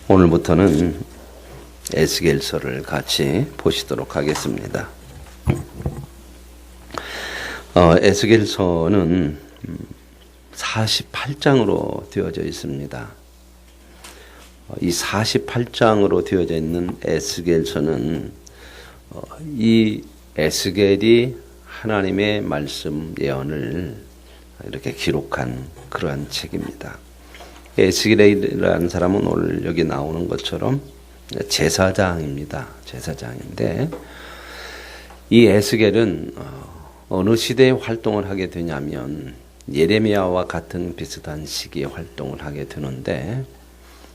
오늘부터는 에스겔서를 같이 보시도록 하겠습니다. 에스겔서는 48장으로 되어져 있습니다. 이 48장으로 되어져 있는 에스겔서는 이 에스겔이 하나님의 말씀 예언을 이렇게 기록한 그러한 책입니다. 에스겔이라는 사람은 오늘 여기 나오는 것처럼 제사장입니다. 제사장인데 이 에스겔은 어느 시대에 활동을 하게 되냐면 예레미야와 같은 비슷한 시기에 활동을 하게 되는데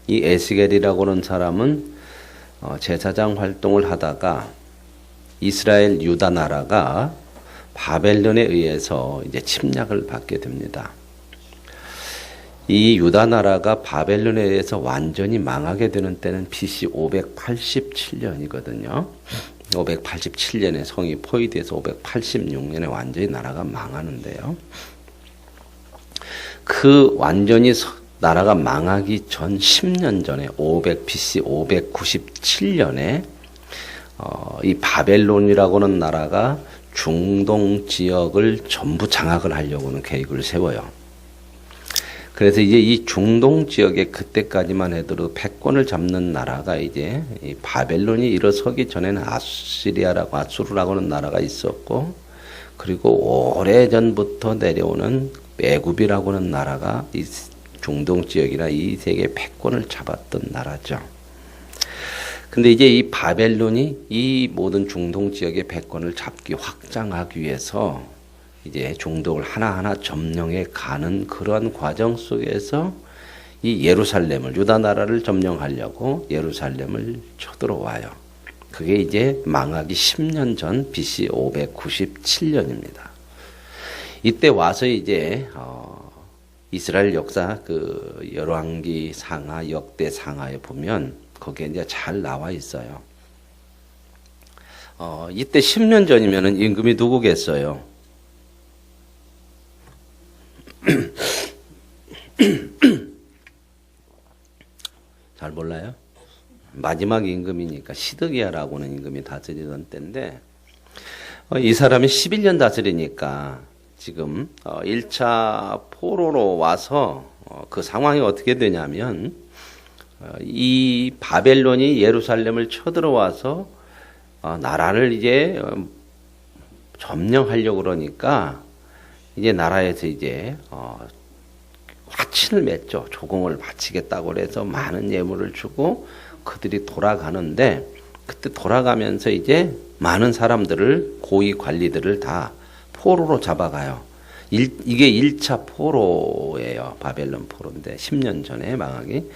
이 에스겔이라고 하는 사람은 제사장 활동을 하다가 이스라엘 유다 나라가 바벨론에 의해서 이제 침략을 받게 됩니다. 이 유다 나라가 바벨론에 의해서 완전히 망하게 되는 때는 BC 587년이거든요. 587년에 성이 포위돼서 586년에 완전히 나라가 망하는데요. 그 완전히 나라가 망하기 전 10년 전에 BC 597년에 이 바벨론이라고 하는 나라가 중동 지역을 전부 장악을 하려고는 계획을 세워요. 그래서 이제 이 중동 지역에 그때까지만 해도 패권을 잡는 나라가 이제 이 바벨론이 일어서기 전에는 아수르라고 하는 나라가 있었고, 그리고 오래전부터 내려오는 애굽이라고 하는 나라가 이 중동 지역이나 이 세계 패권을 잡았던 나라죠. 근데 이제 이 바벨론이 이 모든 중동 지역의 패권을 잡기 확장하기 위해서 이제 중동을 하나하나 점령해 가는 그러한 과정 속에서 이 예루살렘을, 유다 나라를 점령하려고 예루살렘을 쳐들어와요. 그게 이제 망하기 10년 전 BC 597년입니다. 이때 와서 이제 이스라엘 역사 그 열왕기 상하, 역대 상하에 보면 거기에 이제 잘 나와 있어요. 이때 10년 전이면은 임금이 누구겠어요? 잘 몰라요? 마지막 임금이니까 시드기야라고는 임금이 다스리던 때인데 이 사람이 11년 다스리니까 지금 1차 포로로 와서 그 상황이 어떻게 되냐면 이 바벨론이 예루살렘을 쳐들어와서 나라를 이제 점령하려고 그러니까 이제 나라에서 이제 화친을 맺죠. 조공을 바치겠다고 그래서 많은 예물을 주고 그들이 돌아가는데 그때 돌아가면서 이제 많은 사람들을 고위 관리들을 다 포로로 잡아가요. 이게 1차 포로예요. 바벨론 포로인데 10년 전에 망하기.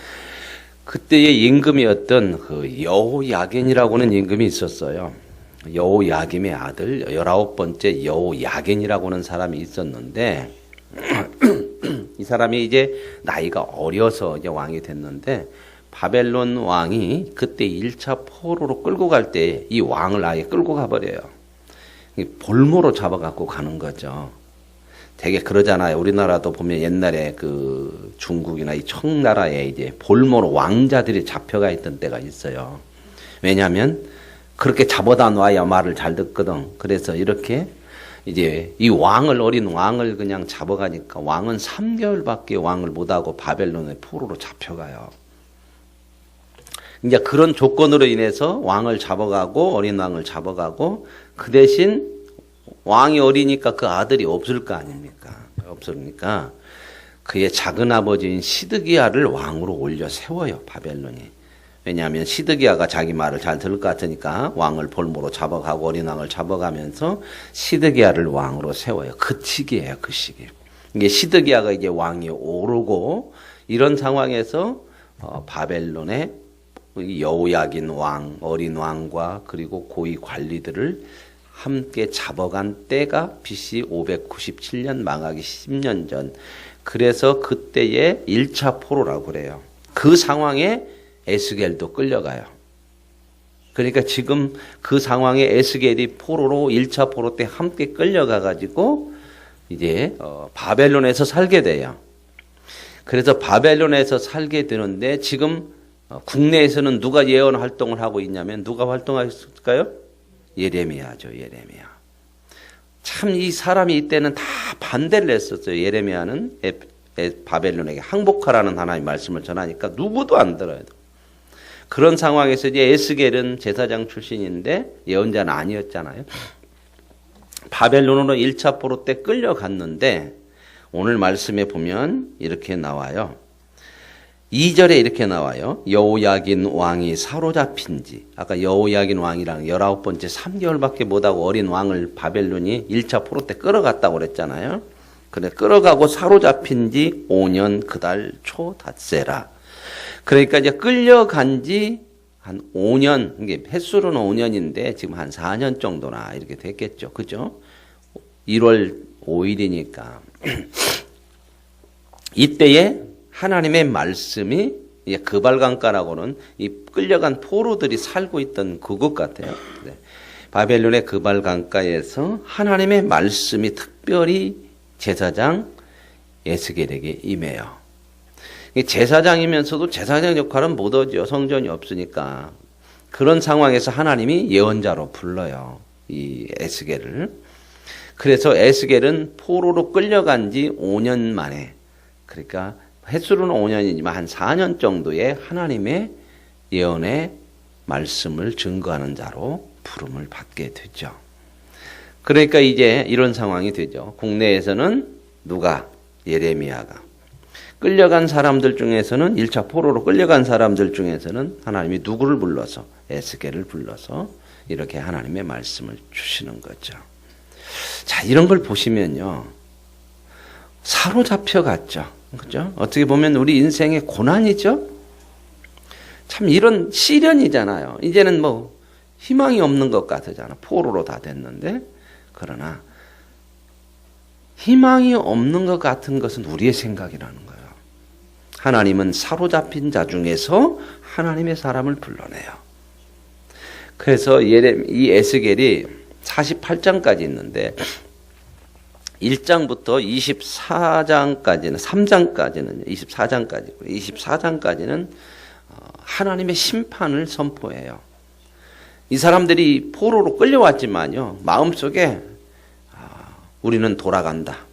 그때의 임금이었던 그 여호야겐이라고는 임금이 있었어요. 여호야김의 아들 19번째 여호야겐이라고 하는 사람이 있었는데 이 사람이 이제 나이가 어려서 이제 왕이 됐는데 바벨론 왕이 그때 1차 포로로 끌고 갈 때 이 왕을 아예 끌고 가버려요. 볼모로 잡아갖고 가는 거죠. 되게 그러잖아요. 우리나라도 보면 옛날에 그 중국이나 이 청나라에 이제 볼모로 왕자들이 잡혀가 있던 때가 있어요. 왜냐하면 그렇게 잡아다 놔야 말을 잘 듣거든. 그래서 이렇게 이제 이 왕을, 어린 왕을 그냥 잡아가니까 왕은 3개월밖에 왕을 못하고 바벨론의 포로로 잡혀가요. 이제 그런 조건으로 인해서 왕을 잡아가고 어린 왕을 잡아가고 그 대신 왕이 어리니까 그 아들이 없을 거 아닙니까? 없으니까 그의 작은 아버지인 시드기야를 왕으로 올려 세워요. 바벨론이. 왜냐하면 시드기야가 자기 말을 잘 들을 것 같으니까 왕을 볼모로 잡아가고 어린 왕을 잡아가면서 시드기야를 왕으로 세워요. 그 시기예요. 그 시기. 이게 시드기야가 이제 왕이 오르고 이런 상황에서 바벨론의 여호야긴 왕, 어린 왕과 그리고 고위 관리들을 함께 잡아간 때가 BC 597년 망하기 10년 전. 그래서 그때의 1차 포로라고 그래요. 그 상황에 에스겔도 끌려가요. 그러니까 지금 그 상황에 에스겔이 포로로 1차 포로 때 함께 끌려가가지고 이제 바벨론에서 살게 돼요. 그래서 바벨론에서 살게 되는데 지금 국내에서는 누가 예언 활동을 하고 있냐면 누가 활동했을까요? 예레미야죠. 예레미야. 참 이 사람이 이때는 다 반대를 했었어요. 예레미야는 바벨론에게 항복하라는 하나님의 말씀을 전하니까 누구도 안 들어요. 그런 상황에서 이제 에스겔은 제사장 출신인데 예언자는 아니었잖아요. 바벨론으로 1차 포로 때 끌려갔는데 오늘 말씀에 보면 이렇게 나와요. 2절에 이렇게 나와요. 여호야긴 왕이 사로잡힌 지. 아까 여호야긴 왕이랑 19번째 3개월밖에 못하고 어린 왕을 바벨론이 1차 포로 때 끌어갔다고 그랬잖아요. 그래 끌어가고 사로잡힌 지 5년 그달 초 닷새라. 그러니까 이제 끌려간 지 한 5년, 이게 횟수로는 5년인데 지금 한 4년 정도나 이렇게 됐겠죠. 그죠? 1월 5일이니까. 이때에 하나님의 말씀이 그발강가라고는 이 끌려간 포로들이 살고 있던 그곳 같아요. 바벨론의 그발강가에서 하나님의 말씀이 특별히 제사장 에스겔에게 임해요. 제사장이면서도 제사장 역할은 못하죠. 성전이 없으니까. 그런 상황에서 하나님이 예언자로 불러요. 이 에스겔을. 그래서 에스겔은 포로로 끌려간 지 5년 만에, 그러니까 횟수로는 5년이지만 한 4년 정도의 하나님의 예언의 말씀을 증거하는 자로 부름을 받게 되죠. 그러니까 이제 이런 상황이 되죠. 국내에서는 누가? 예레미야가. 끌려간 사람들 중에서는 1차 포로로 끌려간 사람들 중에서는 하나님이 누구를 불러서 에스겔을 불러서 이렇게 하나님의 말씀을 주시는 거죠. 자, 이런 걸 보시면요. 사로잡혀 갔죠. 그죠? 어떻게 보면 우리 인생의 고난이죠? 참 이런 시련이잖아요. 이제는 뭐 희망이 없는 것 같으잖아. 포로로 다 됐는데. 그러나 희망이 없는 것 같은 것은 우리의 생각이라는 거예요. 하나님은 사로잡힌 자 중에서 하나님의 사람을 불러내요. 그래서 이 에스겔이 48장까지 있는데 1장부터 24장까지는 3장까지는 24장까지 24장까지는 하나님의 심판을 선포해요. 이 사람들이 포로로 끌려왔지만요. 마음속에 우리는 돌아간다.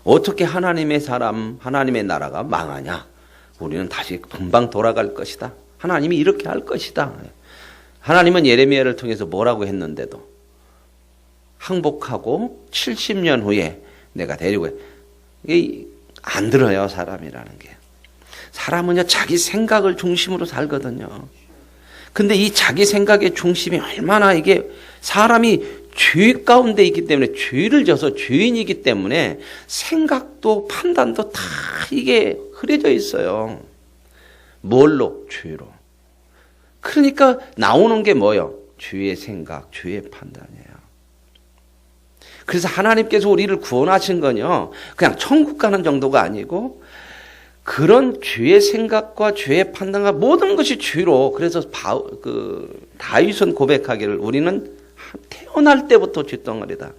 어떻게 하나님의 사람, 하나님의 나라가 망하냐? 우리는 다시 금방 돌아갈 것이다. 하나님이 이렇게 할 것이다. 하나님은 예레미야를 통해서 뭐라고 했는데도 항복하고 70년 후에 내가 데리고 이게 안 들어요. 사람이라는 게. 사람은요 자기 생각을 중심으로 살거든요. 근데 이 자기 생각의 중심이 얼마나 이게 사람이 죄 가운데 있기 때문에 죄를 져서 죄인이기 때문에 생각도 판단도 다 이게 흐려져 있어요. 뭘로? 죄로. 그러니까 나오는 게 뭐예요? 죄의 생각, 죄의 판단이에요. 그래서 하나님께서 우리를 구원하신 건요. 그냥 천국 가는 정도가 아니고 그런 죄의 생각과 죄의 판단과 모든 것이 죄로. 그래서 다윗은 고백하기를 우리는 태어날 때부터 죗덩어리다.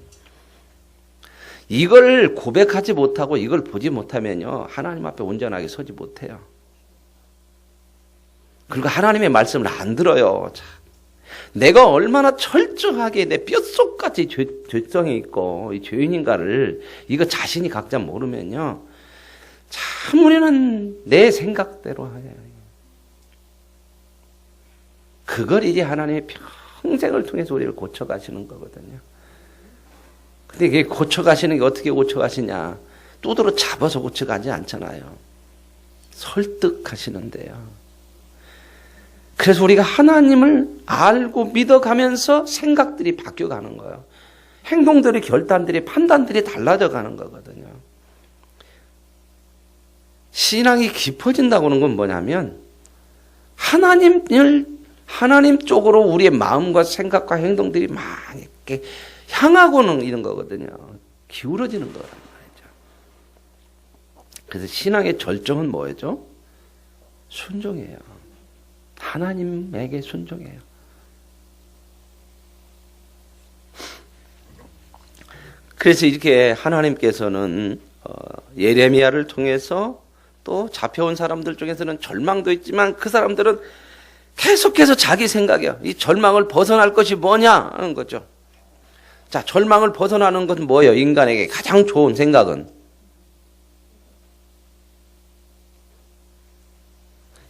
이걸 고백하지 못하고 이걸 보지 못하면요. 하나님 앞에 온전하게 서지 못해요. 그리고 하나님의 말씀을 안 들어요. 내가 얼마나 철저하게 내 뼛속까지 죄성이 있고 이 죄인인가를 이거 자신이 각자 모르면요. 참 우리는 내 생각대로 해요. 그걸 이제 하나님의 평생을 통해서 우리를 고쳐가시는 거거든요. 근데 이게 고쳐가시는 게 어떻게 고쳐가시냐. 두드러 잡아서 고쳐가지 않잖아요. 설득하시는데요. 그래서 우리가 하나님을 알고 믿어가면서 생각들이 바뀌어가는 거예요. 행동들이, 결단들이, 판단들이 달라져 가는 거거든요. 신앙이 깊어진다고 하는 건 뭐냐면 하나님 쪽으로 우리의 마음과 생각과 행동들이 막 이렇게 향하고는 이런 거거든요. 기울어지는 거란 말이죠. 그래서 신앙의 절정은 뭐예요? 순종이에요. 하나님에게 순종해요. 그래서 이렇게 하나님께서는 예레미야를 통해서 또 잡혀온 사람들 중에서는 절망도 있지만 그 사람들은 계속해서 자기 생각이야. 이 절망을 벗어날 것이 뭐냐 하는 거죠. 자, 절망을 벗어나는 것은 뭐예요? 인간에게 가장 좋은 생각은.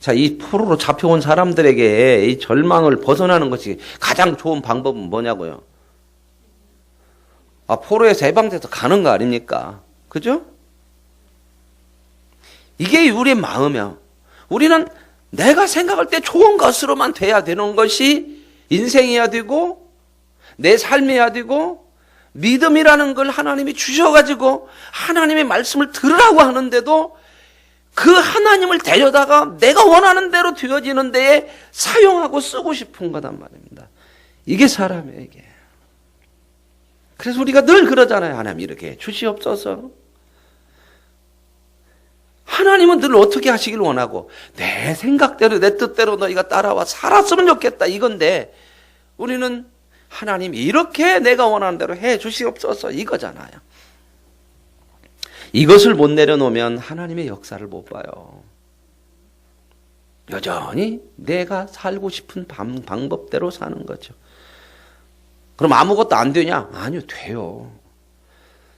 자, 이 포로로 잡혀온 사람들에게 이 절망을 벗어나는 것이 가장 좋은 방법은 뭐냐고요? 포로에서 해방돼서 가는 거 아닙니까? 그죠? 이게 우리의 마음이야. 우리는 내가 생각할 때 좋은 것으로만 돼야 되는 것이 인생이어야 되고 내 삶이어야 되고 믿음이라는 걸 하나님이 주셔가지고 하나님의 말씀을 들으라고 하는데도 그 하나님을 데려다가 내가 원하는 대로 되어지는 데에 사용하고 쓰고 싶은 거단 말입니다. 이게 사람이에요, 이게. 그래서 우리가 늘 그러잖아요. 하나님 이렇게 주시옵소서. 하나님은 늘 어떻게 하시길 원하고 내 생각대로 내 뜻대로 너희가 따라와 살았으면 좋겠다 이건데 우리는 하나님이 이렇게 내가 원하는 대로 해 주시옵소서 이거잖아요. 이것을 못 내려놓으면 하나님의 역사를 못 봐요. 여전히 내가 살고 싶은 방법대로 사는 거죠. 그럼 아무것도 안 되냐? 아니요, 돼요.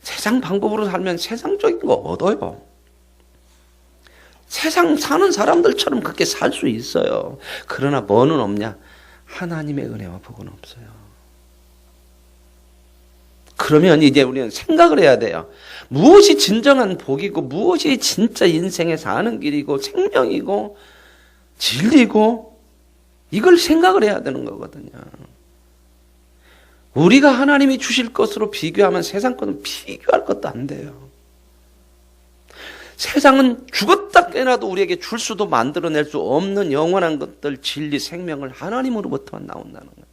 세상 방법으로 살면 세상적인 거 얻어요. 세상 사는 사람들처럼 그렇게 살 수 있어요. 그러나 뭐는 없냐? 하나님의 은혜와 복은 없어요. 그러면 이제 우리는 생각을 해야 돼요. 무엇이 진정한 복이고 무엇이 진짜 인생에 사는 길이고 생명이고 진리고 이걸 생각을 해야 되는 거거든요. 우리가 하나님이 주실 것으로 비교하면 세상 것은 비교할 것도 안 돼요. 세상은 죽었다 깨나도 우리에게 줄 수도 만들어낼 수 없는 영원한 것들, 진리, 생명을 하나님으로부터만 나온다는 거예요.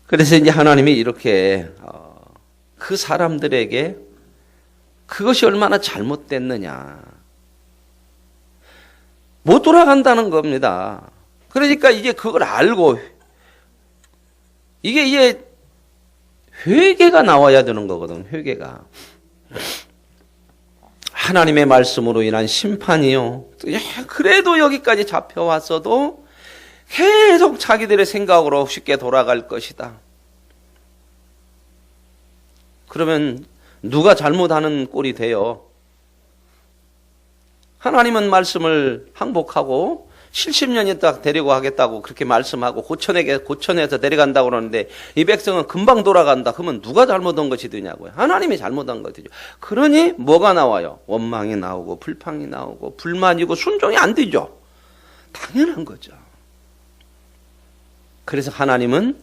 그래서 이제 하나님이 이렇게 그 사람들에게 그것이 얼마나 잘못됐느냐. 못 돌아간다는 겁니다. 그러니까 이제 그걸 알고 이게 회개가 나와야 되는 거거든. 회개가. 하나님의 말씀으로 인한 심판이요. 그래도 여기까지 잡혀왔어도 계속 자기들의 생각으로 쉽게 돌아갈 것이다. 그러면 누가 잘못하는 꼴이 돼요? 하나님은 말씀을 항복하고 70년이 딱 데리고 가겠다고 그렇게 말씀하고 고쳐내서 데려간다고 그러는데 이 백성은 금방 돌아간다. 그러면 누가 잘못한 것이 되냐고요? 하나님이 잘못한 것이죠. 그러니 뭐가 나와요? 원망이 나오고 불평이 나오고 불만이고 순종이 안 되죠. 당연한 거죠. 그래서 하나님은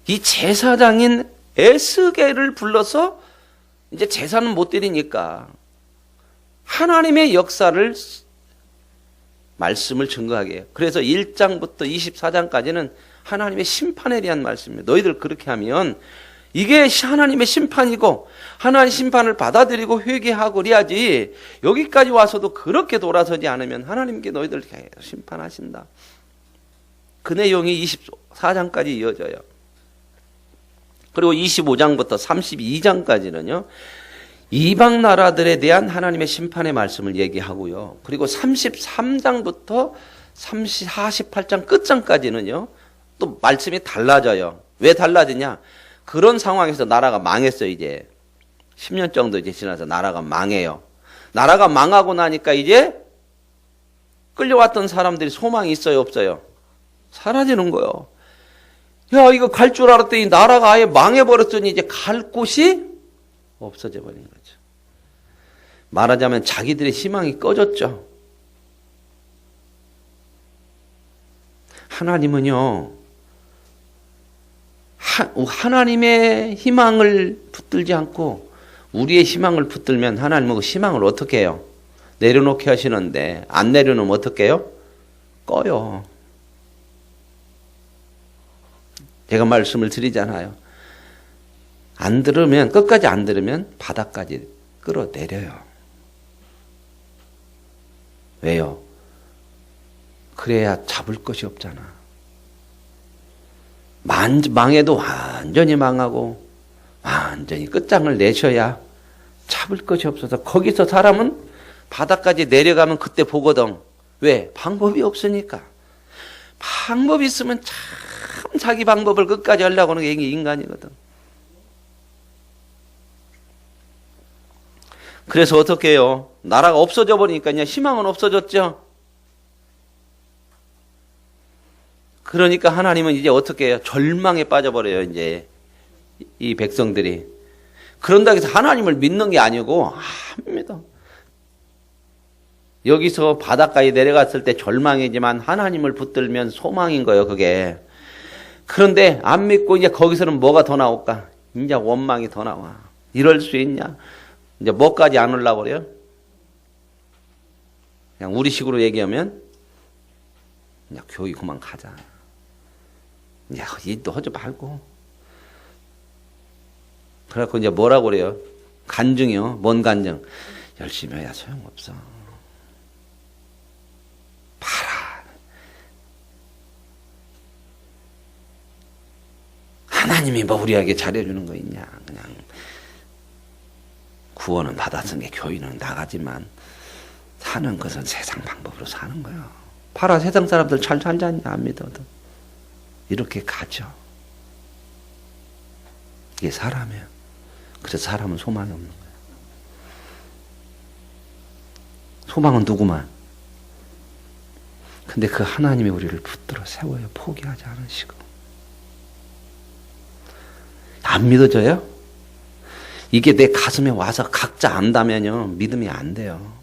이 제사장인 에스겔을 불러서 이제 제사는 못 드리니까 하나님의 역사를 말씀을 증거하게 해요. 그래서 1장부터 24장까지는 하나님의 심판에 대한 말씀입니다. 너희들 그렇게 하면 이게 하나님의 심판이고 하나님의 심판을 받아들이고 회개하고 그래야지 여기까지 와서도 그렇게 돌아서지 않으면 하나님께 너희들 심판하신다. 그 내용이 24장까지 이어져요. 그리고 25장부터 32장까지는요. 이방 나라들에 대한 하나님의 심판의 말씀을 얘기하고요. 그리고 33장부터 48장 끝장까지는요. 또 말씀이 달라져요. 왜 달라지냐? 그런 상황에서 나라가 망했어요. 이제 10년 정도 이제 지나서 나라가 망해요. 나라가 망하고 나니까 이제 끌려왔던 사람들이 소망이 있어요, 없어요? 사라지는 거예요. 야, 이거 갈 줄 알았더니 나라가 아예 망해버렸더니 이제 갈 곳이 없어져 버린 거죠. 말하자면 자기들의 희망이 꺼졌죠. 하나님은요, 하나님의 희망을 붙들지 않고 우리의 희망을 붙들면 하나님은 그 희망을 어떻게 해요? 내려놓게 하시는데 안 내려놓으면 어떻게 해요? 꺼요. 제가 말씀을 드리잖아요. 안 들으면, 끝까지 안 들으면 바닥까지 끌어내려요. 왜요? 그래야 잡을 것이 없잖아. 망해도 완전히 망하고 완전히 끝장을 내셔야 잡을 것이 없어서 거기서 사람은 바다까지 내려가면 그때 보거든. 왜? 방법이 없으니까. 방법이 있으면 참 자기 방법을 끝까지 하려고 하는 게 이게 인간이거든. 그래서 어떻게 해요? 나라가 없어져 버리니까 희망은 없어졌죠. 그러니까 하나님은 이제 어떻게 해요? 절망에 빠져버려요, 이제. 이 백성들이. 그런다고 해서 하나님을 믿는 게 아니고, 안 믿어. 여기서 바닷가에 내려갔을 때 절망이지만 하나님을 붙들면 소망인 거예요, 그게. 그런데 안 믿고 이제 거기서는 뭐가 더 나올까? 이제 원망이 더 나와. 이럴 수 있냐? 이제 뭐까지 안 올라버려요? 그냥 우리 식으로 얘기하면, 그냥 교회 그만 가자. 야, 일도 하지 말고. 그래갖고 이제 뭐라고 그래요? 간증이요. 뭔 간증? 열심히 해야 소용없어. 봐라. 하나님이 뭐 우리에게 잘해주는 거 있냐. 그냥 구원은 받았으니 교회는 나가지만 사는 것은 세상 방법으로 사는 거예요. 봐라, 세상 사람들 잘 살지 않냐, 안 믿어도. 이렇게 가죠. 이게 사람이에요. 그래서 사람은 소망이 없는 거예요. 소망은 누구만? 근데 그 하나님이 우리를 붙들어 세워요. 포기하지 않으시고. 안 믿어져요? 이게 내 가슴에 와서 각자 안다면요, 믿음이 안 돼요.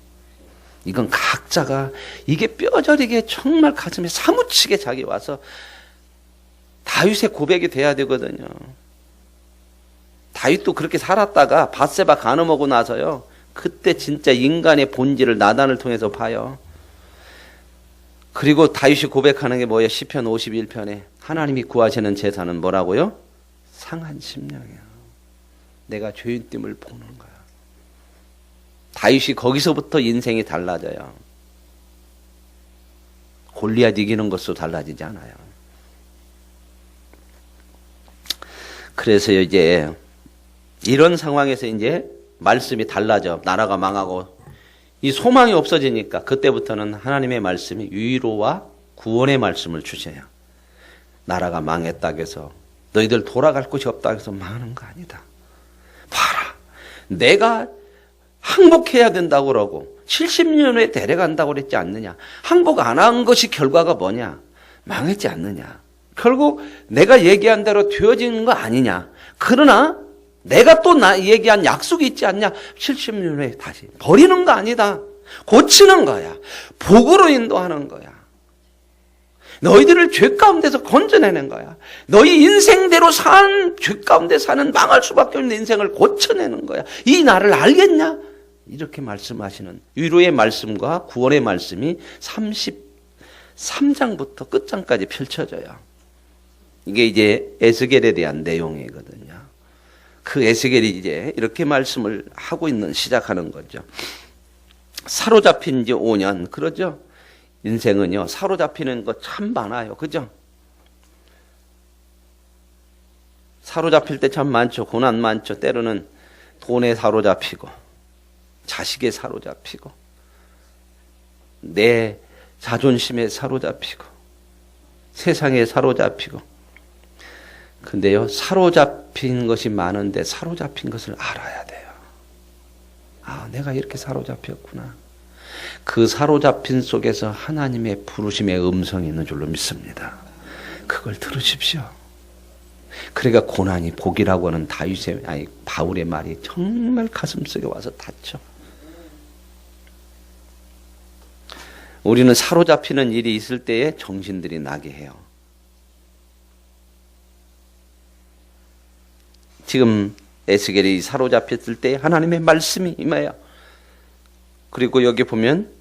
이건 각자가 이게 뼈저리게 정말 가슴에 사무치게 자기 와서 다윗의 고백이 돼야 되거든요. 다윗도 그렇게 살았다가 밧세바 간음하고 나서요, 그때 진짜 인간의 본질을 나단을 통해서 봐요. 그리고 다윗이 고백하는 게 뭐예요? 시편 51편에 하나님이 구하시는 제사는 뭐라고요? 상한 심령이에요. 내가 죄인됨을 보는 거야. 다윗이 거기서부터 인생이 달라져요. 골리앗 이기는 것도 달라지지 않아요. 그래서 이제 이런 상황에서 이제 말씀이 달라져. 나라가 망하고 이 소망이 없어지니까 그때부터는 하나님의 말씀이 위로와 구원의 말씀을 주셔요. 나라가 망했다고 해서 너희들 돌아갈 곳이 없다고 해서 망하는 거 아니다. 봐라, 내가 항복해야 된다고 그러고 70년 후에 데려간다고 그랬지 않느냐. 항복 안 한 것이 결과가 뭐냐. 망했지 않느냐. 결국 내가 얘기한 대로 되어지는 거 아니냐. 그러나 내가 또 얘기한 약속이 있지 않냐. 70년 후에 다시 버리는 거 아니다. 고치는 거야. 복으로 인도하는 거야. 너희들을 죄 가운데서 건져내는 거야. 너희 인생대로 죄 가운데 사는 망할 수밖에 없는 인생을 고쳐내는 거야. 이 나를 알겠냐? 이렇게 말씀하시는 위로의 말씀과 구원의 말씀이 33장부터 끝장까지 펼쳐져요. 이게 이제 에스겔에 대한 내용이거든요. 그 에스겔이 이제 이렇게 말씀을 하고 시작하는 거죠. 사로잡힌 지 5년, 그러죠? 인생은요, 사로잡히는 거 참 많아요. 그죠? 사로잡힐 때 참 많죠. 고난 많죠. 때로는 돈에 사로잡히고, 자식에 사로잡히고, 내 자존심에 사로잡히고, 세상에 사로잡히고. 근데요, 사로잡힌 것이 많은데 사로잡힌 것을 알아야 돼요. 아, 내가 이렇게 사로잡혔구나. 그 사로잡힌 속에서 하나님의 부르심의 음성이 있는 줄로 믿습니다. 그걸 들으십시오. 그러니까 고난이 복이라고 하는 바울의 말이 정말 가슴속에 와서 닿죠. 우리는 사로잡히는 일이 있을 때에 정신들이 나게 해요. 지금 에스겔이 사로잡혔을 때 하나님의 말씀이 임해요. 그리고 여기 보면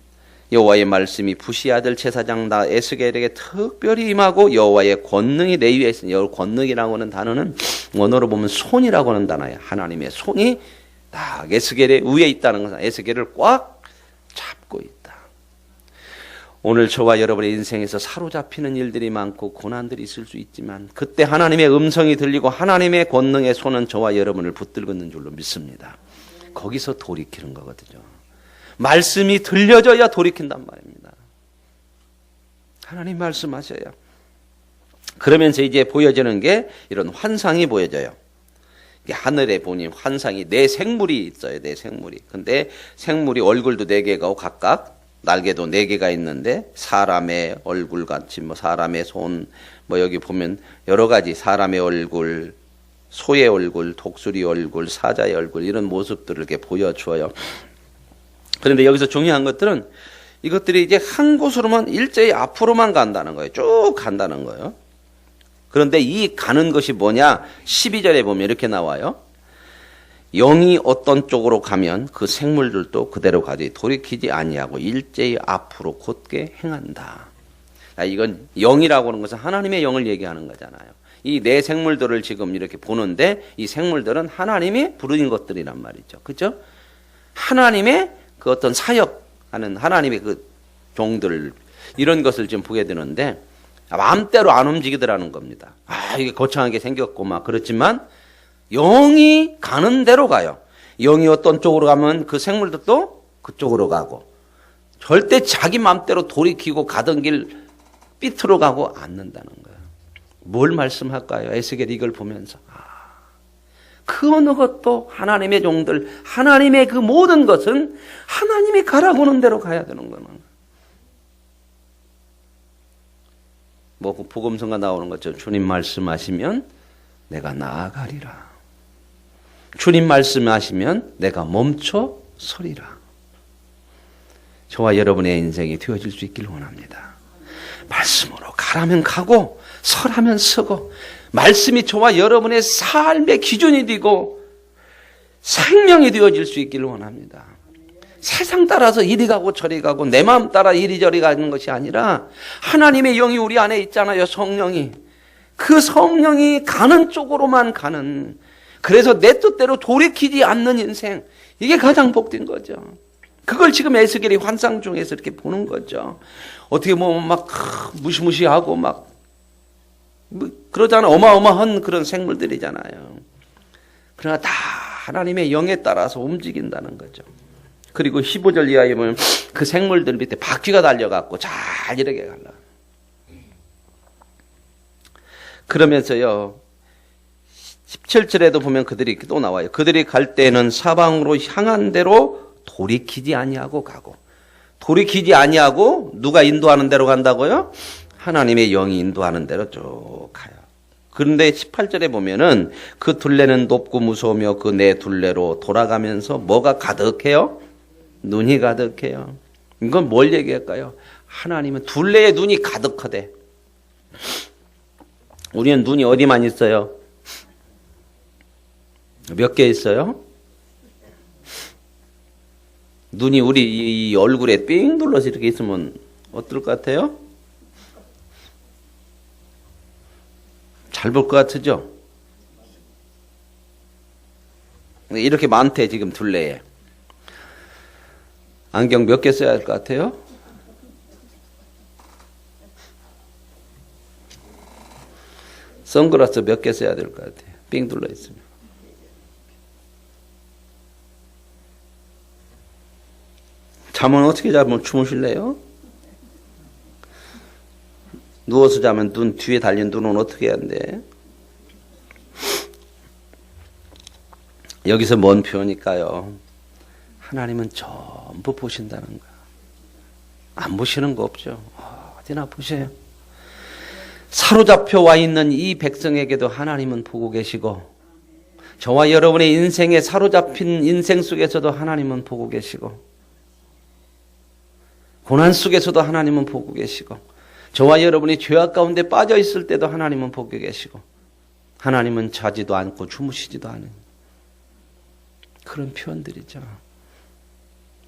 여호와의 말씀이 부시 아들 제사장 에스겔에게 특별히 임하고 여호와의 권능이 내 위에 있으니, 권능이라고 하는 단어는 원어로 보면 손이라고 하는 단어예요. 하나님의 손이 딱 에스겔의 위에 있다는 것은 에스겔을 꽉 잡고 있다. 오늘 저와 여러분의 인생에서 사로잡히는 일들이 많고 고난들이 있을 수 있지만 그때 하나님의 음성이 들리고 하나님의 권능의 손은 저와 여러분을 붙들고 있는 줄로 믿습니다. 거기서 돌이키는 거거든요. 말씀이 들려져야 돌이킨단 말입니다. 하나님 말씀하셔요. 그러면서 이제 보여지는 게 이런 환상이 보여져요. 하늘에 보니 환상이 네 생물이 있어요. 네 생물이. 근데 생물이 얼굴도 네 개가 각각 날개도 네 개가 있는데 사람의 얼굴 같이 뭐 사람의 손 뭐 여기 보면 여러 가지 사람의 얼굴, 소의 얼굴, 독수리 얼굴, 사자의 얼굴 이런 모습들을 이렇게 보여주어요. 그런데 여기서 중요한 것들은 이것들이 이제 한 곳으로만 일제히 앞으로만 간다는 거예요. 쭉 간다는 거예요. 그런데 이 가는 것이 뭐냐? 12절에 보면 이렇게 나와요. 영이 어떤 쪽으로 가면 그 생물들도 그대로 가지 돌이키지 아니하고 일제히 앞으로 곧게 행한다. 이건 영이라고 하는 것은 하나님의 영을 얘기하는 거잖아요. 이 네 생물들을 지금 이렇게 보는데 이 생물들은 하나님이 부르신 것들이란 말이죠. 그렇죠? 하나님의 그 어떤 사역하는 하나님의 그 종들 이런 것을 지금 보게 되는데 마음대로 안 움직이더라는 겁니다. 이게 거창하게 생겼고 막 그렇지만 영이 가는 대로 가요. 영이 어떤 쪽으로 가면 그 생물들도 그쪽으로 가고 절대 자기 마음대로 돌이키고 가던 길 삐뚤어 가고 않는다는 거예요. 뭘 말씀할까요? 에스겔이 이걸 보면서 그 어느 것도 하나님의 종들 하나님의 그 모든 것은 하나님이 가라고 하는 대로 가야 되는 거는 뭐 복음서가 나오는 것처럼 주님 말씀하시면 내가 나아가리라. 주님 말씀하시면 내가 멈춰 서리라. 저와 여러분의 인생이 되어질 수 있기를 원합니다. 말씀으로 가라면 가고 서라면 서고 말씀이 저와 여러분의 삶의 기준이 되고 생명이 되어질 수 있기를 원합니다. 세상 따라서 이리 가고 저리 가고 내 마음 따라 이리저리 가는 것이 아니라 하나님의 영이 우리 안에 있잖아요. 성령이. 그 성령이 가는 쪽으로만 가는 그래서 내 뜻대로 돌이키지 않는 인생 이게 가장 복된 거죠. 그걸 지금 에스겔이 환상 중에서 이렇게 보는 거죠. 어떻게 보면 막 무시무시하고 막 그러잖아. 어마어마한 그런 생물들이잖아요. 그러나 다 하나님의 영에 따라서 움직인다는 거죠. 그리고 15절 이하에 보면 그 생물들 밑에 바퀴가 달려갖고 잘 이렇게 갈라. 그러면서요 17절에도 보면 그들이 또 나와요. 그들이 갈 때는 사방으로 향한 대로 돌이키지 아니하고 가고 돌이키지 아니하고 누가 인도하는 대로 간다고요? 하나님의 영이 인도하는 대로 쭉 가요. 그런데 18절에 보면은 그 둘레는 높고 무서우며 그 네 둘레로 돌아가면서 뭐가 가득해요? 눈이 가득해요. 이건 뭘 얘기할까요? 하나님은 둘레에 눈이 가득하대. 우리는 눈이 어디만 있어요? 몇 개 있어요? 눈이 우리 이 얼굴에 삥 둘러서 이렇게 있으면 어떨 것 같아요? 잘 볼 것 같으죠? 이렇게 많대 지금 둘레에. 안경 몇 개 써야 할 것 같아요? 선글라스 몇 개 써야 될 것 같아요? 삥 둘러 있으면. 잠은 어떻게 자면 주무실래요? 누워서 자면 눈 뒤에 달린 눈은 어떻게 해야 돼? 여기서 뭔 표현일까요? 하나님은 전부 보신다는 거야. 안 보시는 거 없죠. 어디나 보셔요. 사로잡혀 와 있는 이 백성에게도 하나님은 보고 계시고 저와 여러분의 인생에 사로잡힌 인생 속에서도 하나님은 보고 계시고 고난 속에서도 하나님은 보고 계시고 저와 여러분이 죄악 가운데 빠져 있을 때도 하나님은 보고 계시고 하나님은 자지도 않고 주무시지도 않은 그런 표현들이죠.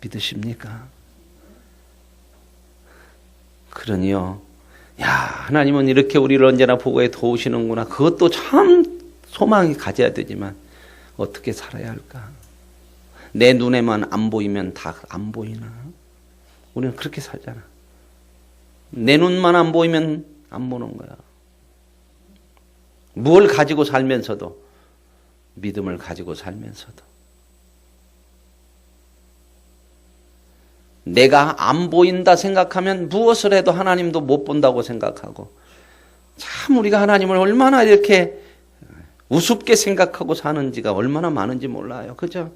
믿으십니까? 그러니요. 야, 하나님은 이렇게 우리를 언제나 보고해 도우시는구나. 그것도 참 소망이 가져야 되지만 어떻게 살아야 할까? 내 눈에만 안 보이면 다 안 보이나? 우리는 그렇게 살잖아. 내 눈만 안 보이면 안 보는 거야. 무엇을 가지고 살면서도 믿음을 가지고 살면서도 내가 안 보인다 생각하면 무엇을 해도 하나님도 못 본다고 생각하고, 참 우리가 하나님을 얼마나 이렇게 우습게 생각하고 사는지가 얼마나 많은지 몰라요. 그죠?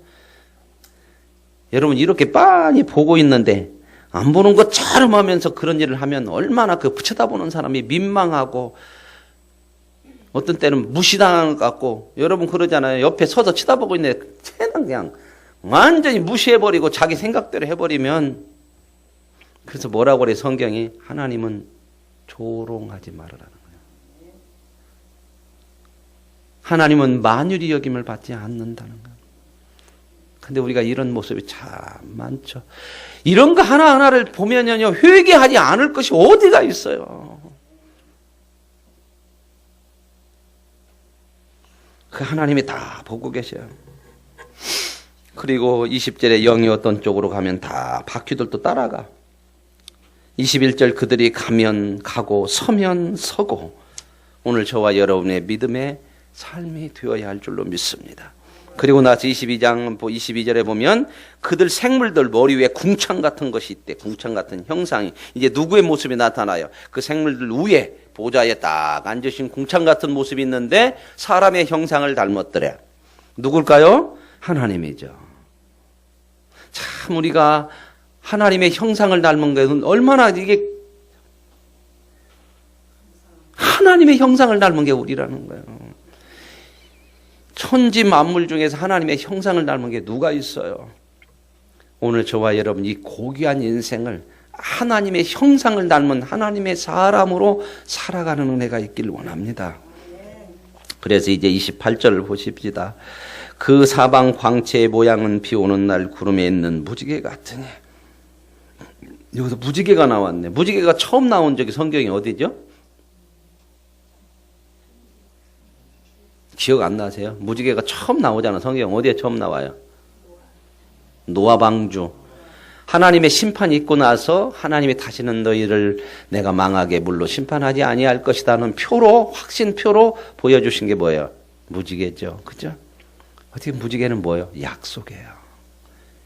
여러분, 이렇게 빤히 보고 있는데 안 보는 것처럼 하면서 그런 일을 하면 얼마나 그 쳐다보는 사람이 민망하고 어떤 때는 무시당하는 것 같고, 여러분 그러잖아요. 옆에 서서 쳐다보고 있는데 쟤는 그냥 완전히 무시해버리고 자기 생각대로 해버리면, 그래서 뭐라고 그래 성경이? 하나님은 조롱하지 말으라는 거예요. 하나님은 만유리 여김을 받지 않는다는 거예요. 근데 우리가 이런 모습이 참 많죠. 이런 거 하나하나를 보면요, 회개하지 않을 것이 어디가 있어요. 그 하나님이 다 보고 계셔요. 그리고 20절에 영이 어떤 쪽으로 가면 다 바퀴들도 따라가. 21절 그들이 가면 가고 서면 서고, 오늘 저와 여러분의 믿음의 삶이 되어야 할 줄로 믿습니다. 그리고 나서 22절에 보면 그들 생물들 머리 위에 궁창 같은 것이 있대. 궁창 같은 형상이 이제 누구의 모습이 나타나요? 그 생물들 위에 보좌에 딱 앉으신 궁창 같은 모습이 있는데 사람의 형상을 닮았더래. 누굴까요? 하나님이죠. 참 우리가 하나님의 형상을 닮은 것은 얼마나 이게 하나님의 형상을 닮은 게 우리라는 거예요. 천지 만물 중에서 하나님의 형상을 닮은 게 누가 있어요? 오늘 저와 여러분 이 고귀한 인생을 하나님의 형상을 닮은 하나님의 사람으로 살아가는 은혜가 있기를 원합니다. 그래서 이제 28절을 보십시다. 그 사방 광채의 모양은 비 오는 날 구름에 있는 무지개 같으니. 여기서 무지개가 나왔네. 무지개가 처음 나온 적이 성경이 어디죠? 기억 안 나세요? 무지개가 처음 나오잖아. 성경 어디에 처음 나와요? 노아 방주. 하나님의 심판이 있고 나서 하나님이 다시는 너희를 내가 망하게 물로 심판하지 아니할 것이다는 표로, 확신표로 보여주신 게 뭐예요? 무지개죠. 그죠? 어떻게 무지개는 뭐예요? 약속이에요.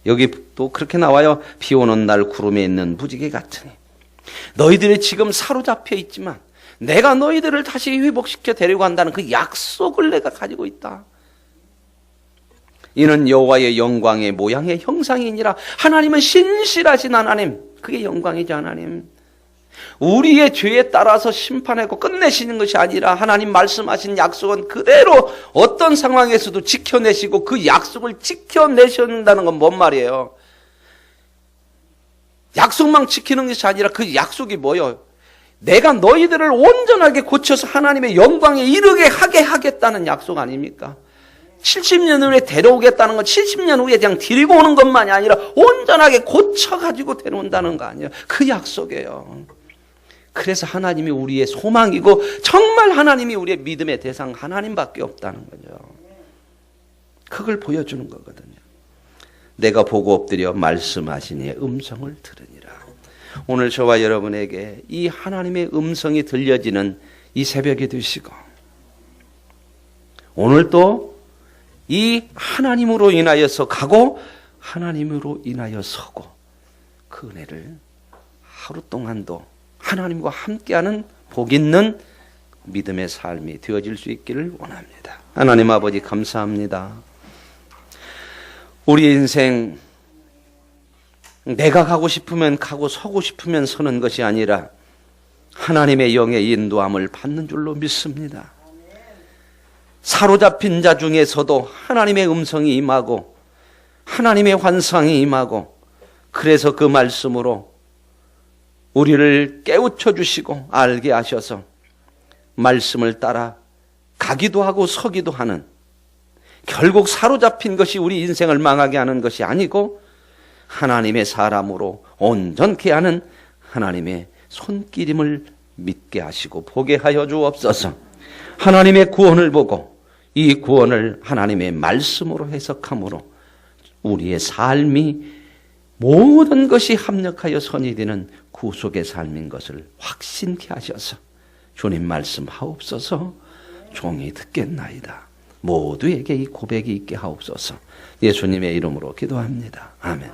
여기 또 그렇게 나와요. 비 오는 날 구름에 있는 무지개 같으니. 너희들이 지금 사로잡혀 있지만 내가 너희들을 다시 회복시켜 데리고 간다는 그 약속을 내가 가지고 있다. 이는 여호와의 영광의 모양의 형상이니라. 하나님은 신실하신 하나님. 그게 영광이죠. 하나님. 우리의 죄에 따라서 심판하고 끝내시는 것이 아니라 하나님 말씀하신 약속은 그대로 어떤 상황에서도 지켜내시고 그 약속을 지켜내신다는 건 뭔 말이에요? 약속만 지키는 것이 아니라 그 약속이 뭐예요? 내가 너희들을 온전하게 고쳐서 하나님의 영광에 이르게 하게 하겠다는 약속 아닙니까? 70년 후에 데려오겠다는 건 70년 후에 그냥 데리고 오는 것만이 아니라 온전하게 고쳐가지고 데려온다는 거 아니에요. 그 약속이에요. 그래서 하나님이 우리의 소망이고 정말 하나님이 우리의 믿음의 대상 하나님밖에 없다는 거죠. 그걸 보여주는 거거든요. 내가 보고 엎드려 말씀하시니 음성을 들으니라. 오늘 저와 여러분에게 이 하나님의 음성이 들려지는 이 새벽이 되시고, 오늘 또 이 하나님으로 인하여서 가고 하나님으로 인하여 서고 그 은혜를 하루 동안도 하나님과 함께하는 복 있는 믿음의 삶이 되어질 수 있기를 원합니다. 하나님 아버지 감사합니다. 우리 인생 내가 가고 싶으면 가고 서고 싶으면 서는 것이 아니라 하나님의 영의 인도함을 받는 줄로 믿습니다. 사로잡힌 자 중에서도 하나님의 음성이 임하고 하나님의 환상이 임하고, 그래서 그 말씀으로 우리를 깨우쳐 주시고 알게 하셔서 말씀을 따라 가기도 하고 서기도 하는, 결국 사로잡힌 것이 우리 인생을 망하게 하는 것이 아니고 하나님의 사람으로 온전케 하는 하나님의 손길임을 믿게 하시고 보게 하여 주옵소서. 하나님의 구원을 보고 이 구원을 하나님의 말씀으로 해석함으로 우리의 삶이 모든 것이 합력하여 선이 되는 구속의 삶인 것을 확신케 하셔서 주님 말씀하옵소서. 종이 듣겠나이다. 모두에게 이 고백이 있게 하옵소서. 예수님의 이름으로 기도합니다. 아멘.